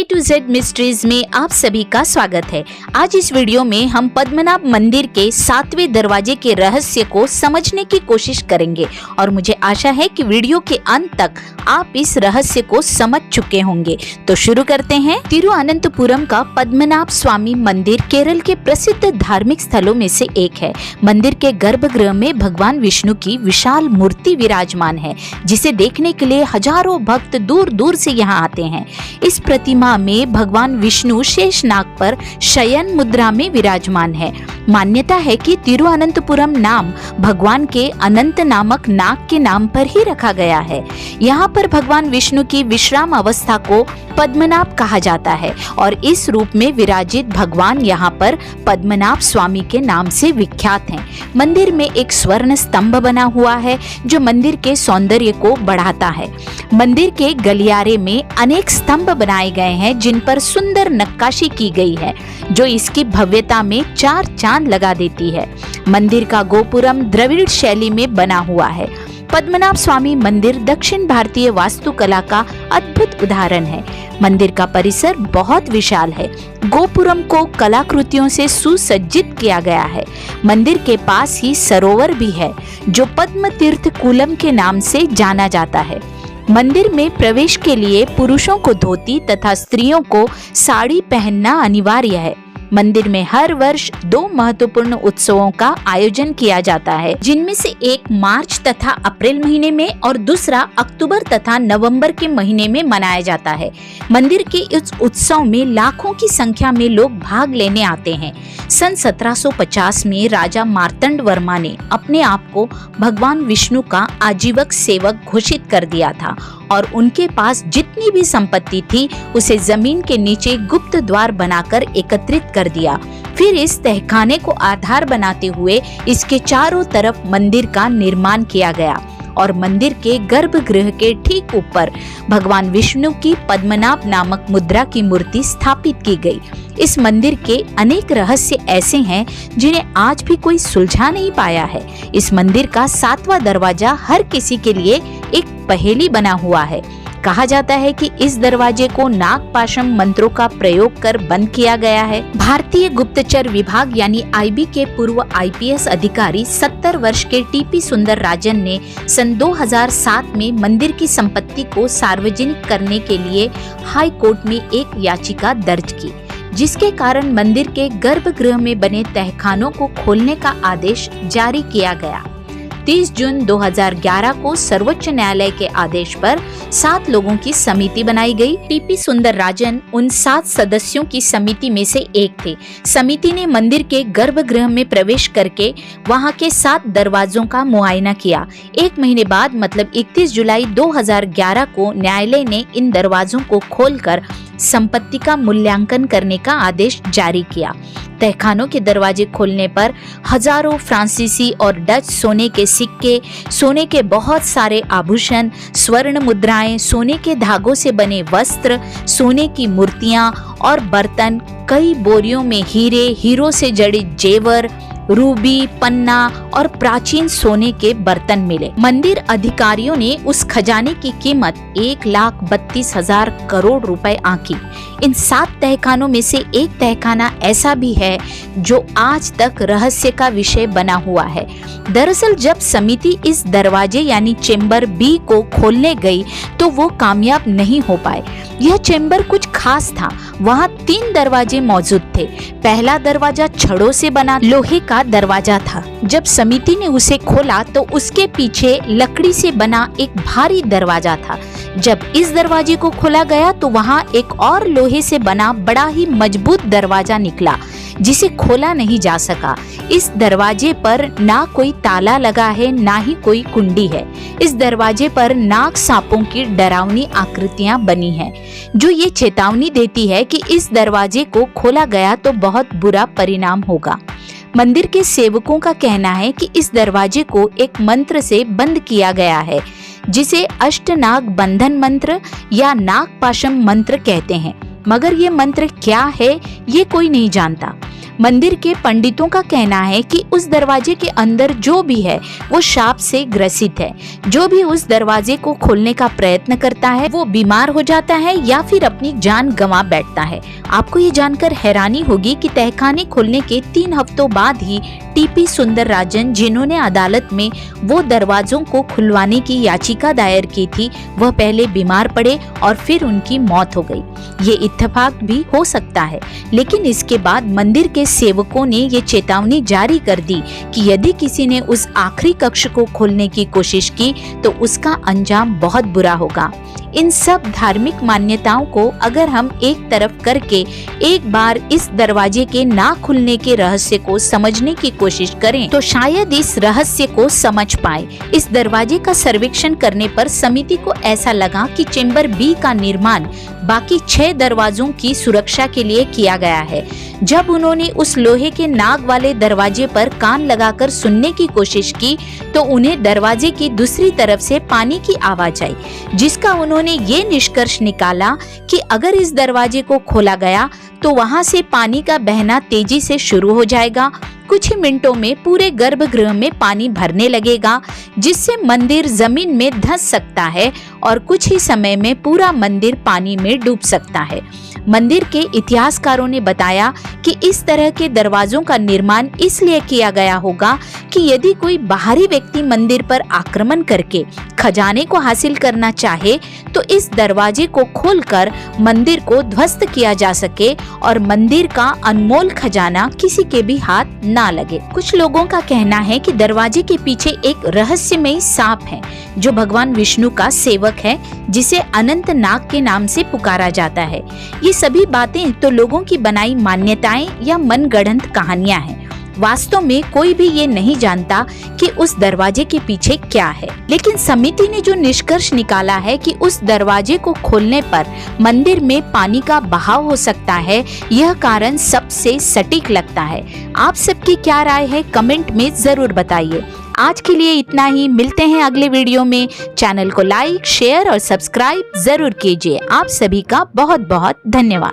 To Z mysteries में आप सभी का स्वागत है। आज इस वीडियो में हम पद्मनाभ मंदिर के 7वें दरवाजे के रहस्य को समझने की कोशिश करेंगे और मुझे आशा है कि वीडियो के अंत तक आप इस रहस्य को समझ चुके होंगे। तो शुरू करते हैं। तिरुअनंतपुरम का पद्मनाभ स्वामी मंदिर केरल के प्रसिद्ध धार्मिक स्थलों में से एक है। मंदिर के गर्भगृह में भगवान विष्णु की विशाल मूर्ति विराजमान है, जिसे देखने के लिए हजारों भक्त दूर दूर से यहाँ आते हैं। इस प्रतिमा में भगवान विष्णु शेषनाग पर शयन मुद्रा में विराजमान है। मान्यता है कि तिरुअनंतपुरम नाम भगवान के अनंत नामक नाग के नाम पर ही रखा गया है। यहाँ पर भगवान विष्णु की विश्राम अवस्था को पद्मनाभ कहा जाता है और इस रूप में विराजित भगवान यहाँ पर पद्मनाभ स्वामी के नाम से विख्यात हैं। मंदिर में एक स्वर्ण स्तंभ बना हुआ है जो मंदिर के सौंदर्य को बढ़ाता है। मंदिर के गलियारे में अनेक स्तंभ बनाए गए हैं जिन पर सुंदर नक्काशी की गई है, जो इसकी भव्यता में चार चांद लगा देती है। मंदिर का गोपुरम द्रविड़ शैली में बना हुआ है। पद्मनाभ स्वामी मंदिर दक्षिण भारतीय वास्तुकला का अद्भुत उदाहरण है। मंदिर का परिसर बहुत विशाल है। गोपुरम को कलाकृतियों से सुसज्जित किया गया है। मंदिर के पास ही सरोवर भी है जो पद्म तीर्थ कूलम के नाम से जाना जाता है। मंदिर में प्रवेश के लिए पुरुषों को धोती तथा स्त्रियों को साड़ी पहनना अनिवार्य है। मंदिर में हर वर्ष 2 महत्वपूर्ण उत्सवों का आयोजन किया जाता है, जिनमें से एक मार्च तथा अप्रैल महीने में और दूसरा अक्टूबर तथा नवंबर के महीने में मनाया जाता है। मंदिर के इस उत्सव में लाखों की संख्या में लोग भाग लेने आते हैं। सन 1750 में राजा मार्तंड वर्मा ने अपने आप को भगवान विष्णु का आजीवक सेवक घोषित कर दिया था और उनके पास जितनी भी संपत्ति थी उसे जमीन के नीचे गुप्त द्वार बनाकर एकत्रित कर दिया। फिर इस तहखाने को आधार बनाते हुए इसके चारों तरफ मंदिर का निर्माण किया गया और मंदिर के गर्भगृह के ठीक ऊपर भगवान विष्णु की पद्मनाभ नामक मुद्रा की मूर्ति स्थापित की गई। इस मंदिर के अनेक रहस्य ऐसे हैं जिन्हें आज भी कोई सुलझा नहीं पाया है। इस मंदिर का 7वां दरवाजा हर किसी के लिए एक पहेली बना हुआ है। कहा जाता है कि इस दरवाजे को नागपाशम मंत्रों का प्रयोग कर बंद किया गया है। भारतीय गुप्तचर विभाग यानी आईबी के पूर्व आईपीएस अधिकारी 70 वर्ष के टीपी सुंदरराजन ने सन 2007 में मंदिर की संपत्ति को सार्वजनिक करने के लिए हाई कोर्ट में एक याचिका दर्ज की, जिसके कारण मंदिर के गर्भगृह में बने तहखानों को खोलने का आदेश जारी किया गया। 30 जून 2011 को सर्वोच्च न्यायालय के आदेश पर 7 लोगों की समिति बनाई गई। टीपी सुंदरराजन उन 7 सदस्यों की समिति में से एक थे। समिति ने मंदिर के गर्भगृह में प्रवेश करके वहां के 7 दरवाजों का मुआयना किया। 1 महीने बाद मतलब 31 जुलाई 2011 को न्यायालय ने इन दरवाजों को खोलकर संपत्ति का मूल्यांकन करने का आदेश जारी किया। तहखानों के दरवाजे खोलने पर हजारों फ्रांसीसी और डच सोने के सिक्के, सोने के बहुत सारे आभूषण, स्वर्ण मुद्राएं, सोने के धागों से बने वस्त्र, सोने की मूर्तियां और बर्तन, कई बोरियों में हीरे, हीरों से जड़े जेवर, रूबी, पन्ना और प्राचीन सोने के बर्तन मिले। मंदिर अधिकारियों ने उस खजाने की कीमत 1,32,000 करोड़ रुपए आंकी। इन 7 तहखानों में से एक तहखाना ऐसा भी है जो आज तक रहस्य का विषय बना हुआ है। दरअसल जब समिति इस दरवाजे यानी चेंबर बी को खोलने गई तो वो कामयाब नहीं हो पाए। यह चेंबर कुछ खास था। वहाँ 3 दरवाजे मौजूद थे। पहला दरवाजा छड़ों से बना लोहे का दरवाजा था। जब समिति ने उसे खोला तो उसके पीछे लकड़ी से बना एक भारी दरवाजा था। जब इस दरवाजे को खोला गया तो वहाँ एक और लोहे से बना बड़ा ही मजबूत दरवाजा निकला, जिसे खोला नहीं जा सका। इस दरवाजे पर ना कोई ताला लगा है, ना ही कोई कुंडी है। इस दरवाजे पर नाग सांपों की डरावनी आकृतियां बनी हैं, जो ये चेतावनी देती है कि इस दरवाजे को खोला गया तो बहुत बुरा परिणाम होगा। मंदिर के सेवकों का कहना है कि इस दरवाजे को एक मंत्र से बंद किया गया है, जिसे अष्टनाग बंधन मंत्र या नागपाशम मंत्र कहते हैं, मगर ये मंत्र क्या है ये कोई नहीं जानता। मंदिर के पंडितों का कहना है कि उस दरवाजे के अंदर जो भी है वो शाप से ग्रसित है। जो भी उस दरवाजे को खोलने का प्रयत्न करता है वो बीमार हो जाता है या फिर अपनी जान गंवा बैठता है। आपको ये जानकर हैरानी होगी कि तहखाने खोलने के 3 हफ्तों बाद ही टीपी सुंदरराजन, जिन्होंने अदालत में वो दरवाजों को खुलवाने की याचिका दायर की थी, वह पहले बीमार पड़े और फिर उनकी मौत हो गई। ये इत्तेफाक भी हो सकता है, लेकिन इसके बाद मंदिर के सेवकों ने ये चेतावनी जारी कर दी कि यदि किसी ने उस आखिरी कक्ष को खोलने की कोशिश की तो उसका अंजाम बहुत बुरा होगा। इन सब धार्मिक मान्यताओं को अगर हम एक तरफ करके एक बार इस दरवाजे के ना खुलने के रहस्य को समझने की कोशिश करें तो शायद इस रहस्य को समझ पाए। इस दरवाजे का सर्वेक्षण करने पर समिति को ऐसा लगा कि चेंबर बी का निर्माण बाकी 6 दरवाजों की सुरक्षा के लिए किया गया है। जब उन्होंने उस लोहे के नाग वाले दरवाजे पर कान लगाकर सुनने की कोशिश की तो उन्हें दरवाजे की दूसरी तरफ से पानी की आवाज आई, जिसका उन्होंने ये निष्कर्ष निकाला कि अगर इस दरवाजे को खोला गया तो वहां से पानी का बहना तेजी से शुरू हो जाएगा। कुछ ही मिनटों में पूरे गर्भगृह में पानी भरने लगेगा, जिससे मंदिर जमीन में धंस सकता है और कुछ ही समय में पूरा मंदिर पानी में डूब सकता है। मंदिर के इतिहासकारों ने बताया कि इस तरह के दरवाजों का निर्माण इसलिए किया गया होगा कि यदि कोई बाहरी व्यक्ति मंदिर पर आक्रमण करके खजाने को हासिल करना चाहे तो इस दरवाजे को खोलकर मंदिर को ध्वस्त किया जा सके और मंदिर का अनमोल खजाना किसी के भी हाथ ना लगे। कुछ लोगों का कहना है कि दरवाजे के पीछे एक रहस्यमयी सांप है जो भगवान विष्णु का सेवक है, जिसे अनंत नाग के नाम से पुकारा जाता है। ये सभी बातें तो लोगों की बनाई मान्यताएं या मनगढ़ंत कहानियां हैं। वास्तव में कोई भी ये नहीं जानता कि उस दरवाजे के पीछे क्या है, लेकिन समिति ने जो निष्कर्ष निकाला है कि उस दरवाजे को खोलने पर मंदिर में पानी का बहाव हो सकता है, यह कारण सबसे सटीक लगता है। आप सबकी क्या राय है कमेंट में जरूर बताइए। आज के लिए इतना ही, मिलते हैं अगले वीडियो में। चैनल को लाइक, शेयर और सब्सक्राइब जरूर कीजिए। आप सभी का बहुत बहुत धन्यवाद।